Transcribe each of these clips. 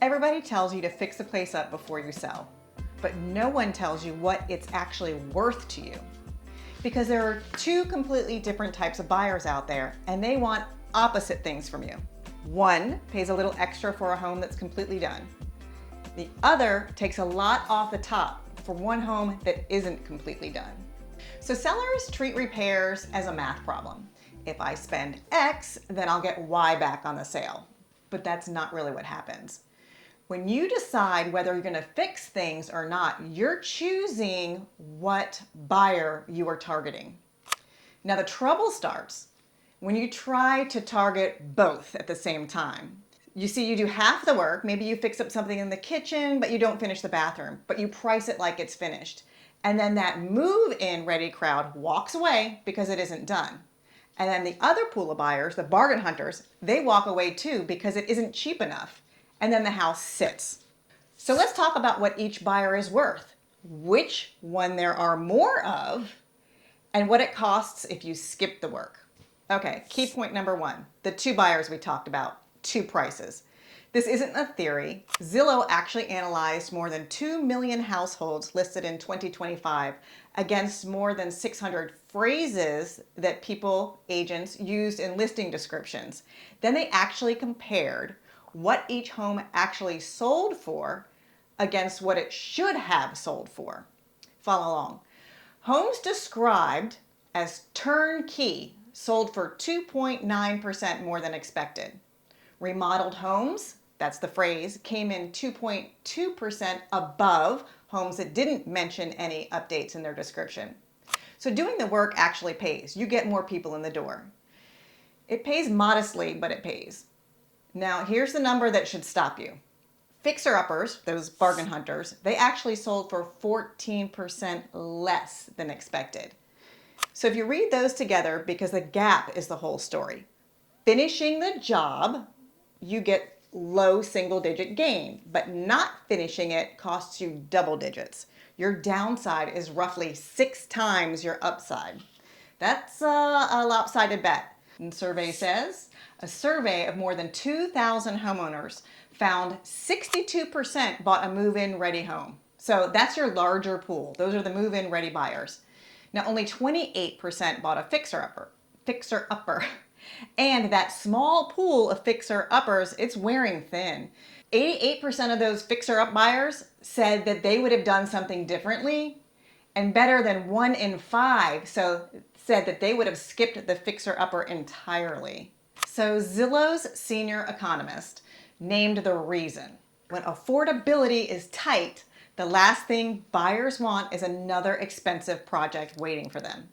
Everybody tells you to fix a place up before you sell, but no one tells you what it's actually worth to you. Because there are two completely different types of buyers out there, and they want opposite things from you. One pays a little extra for a home that's completely done. The other takes a lot off the top for one home that isn't completely done. So sellers treat repairs as a math problem. If I spend X, then I'll get Y back on the sale. But that's not really what happens. When you decide whether you're going to fix things or not, you're choosing what buyer you are targeting. Now the trouble starts when you try to target both at the same time. You see, you do half the work, maybe you fix up something in the kitchen, but you don't finish the bathroom, but you price it like it's finished. And then that move-in ready crowd walks away because it isn't done. And then the other pool of buyers, the bargain hunters, they walk away too because it isn't cheap enough. And then the house sits. So let's talk about what each buyer is worth, which one there are more of, and what it costs if you skip the work. Okay, key point number one, the two buyers we talked about, two prices. This isn't a theory. Zillow actually analyzed more than 2 million households listed in 2025 against more than 600 phrases that agents used in listing descriptions. Then they actually compared what each home actually sold for against what it should have sold for. Follow along. Homes described as turnkey sold for 2.9% more than expected. Remodeled homes, that's the phrase, came in 2.2% above homes that didn't mention any updates in their description. So doing the work actually pays. You get more people in the door. It pays modestly, but it pays. Now, here's the number that should stop you. Fixer-uppers, those bargain hunters, they actually sold for 14% less than expected. So if you read those together, because the gap is the whole story. Finishing the job, you get low single-digit gain, but not finishing it costs you double digits. Your downside is roughly 6 times your upside. That's a lopsided bet. And the survey says, a survey of more than 2,000 homeowners found 62% bought a move-in ready home. So that's your larger pool. Those are the move-in ready buyers. Now only 28% bought a fixer-upper. And that small pool of fixer-uppers, it's wearing thin. 88% of those fixer-up buyers said that they would have done something differently, and better than 1 in 5 said that they would have skipped the fixer-upper entirely. So Zillow's senior economist named the reason. When affordability is tight, the last thing buyers want is another expensive project waiting for them.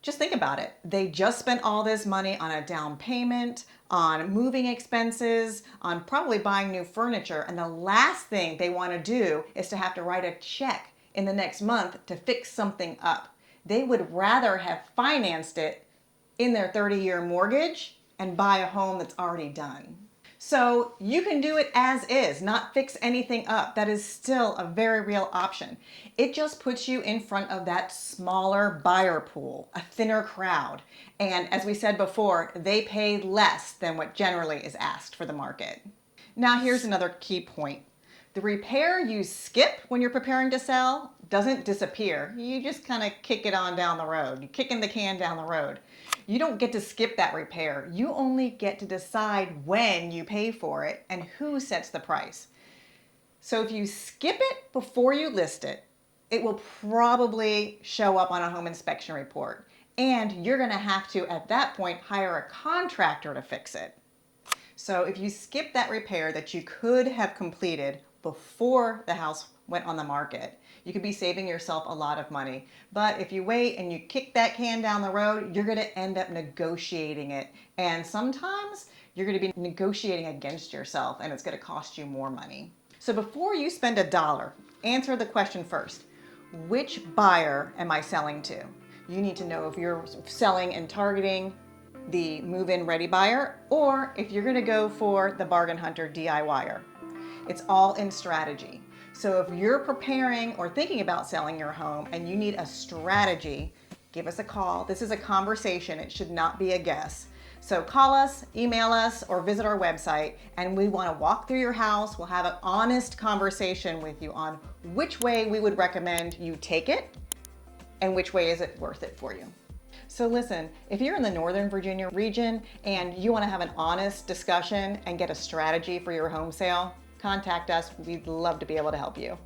Just think about it. They just spent all this money on a down payment, on moving expenses, on probably buying new furniture, and the last thing they want to do is to have to write a check in the next month to fix something up. They would rather have financed it in their 30-year mortgage and buy a home that's already done. So you can do it as is, not fix anything up. That is still a very real option. It just puts you in front of that smaller buyer pool, a thinner crowd. And as we said before, they pay less than what generally is asked for the market. Now here's another key point. The repair you skip when you're preparing to sell doesn't disappear. You just kind of kick it on down the road. You're kicking the can down the road. You don't get to skip that repair. You only get to decide when you pay for it and who sets the price. So if you skip it before you list it, it will probably show up on a home inspection report. And you're gonna have to, at that point, hire a contractor to fix it. So if you skip that repair that you could have completed before the house went on the market, you could be saving yourself a lot of money. But if you wait and you kick that can down the road, you're gonna end up negotiating it. And sometimes you're gonna be negotiating against yourself and it's gonna cost you more money. So before you spend $1, answer the question first. Which buyer am I selling to? You need to know if you're selling and targeting the move-in ready buyer or if you're gonna go for the bargain hunter DIYer. It's all in strategy. So if you're preparing or thinking about selling your home and you need a strategy, give us a call. This is a conversation. It should not be a guess. So call us, email us, or visit our website, and we want to walk through your house. We'll have an honest conversation with you on which way we would recommend you take it and which way is it worth it for you. So listen, if you're in the Northern Virginia region and you want to have an honest discussion and get a strategy for your home sale, contact us. We'd love to be able to help you.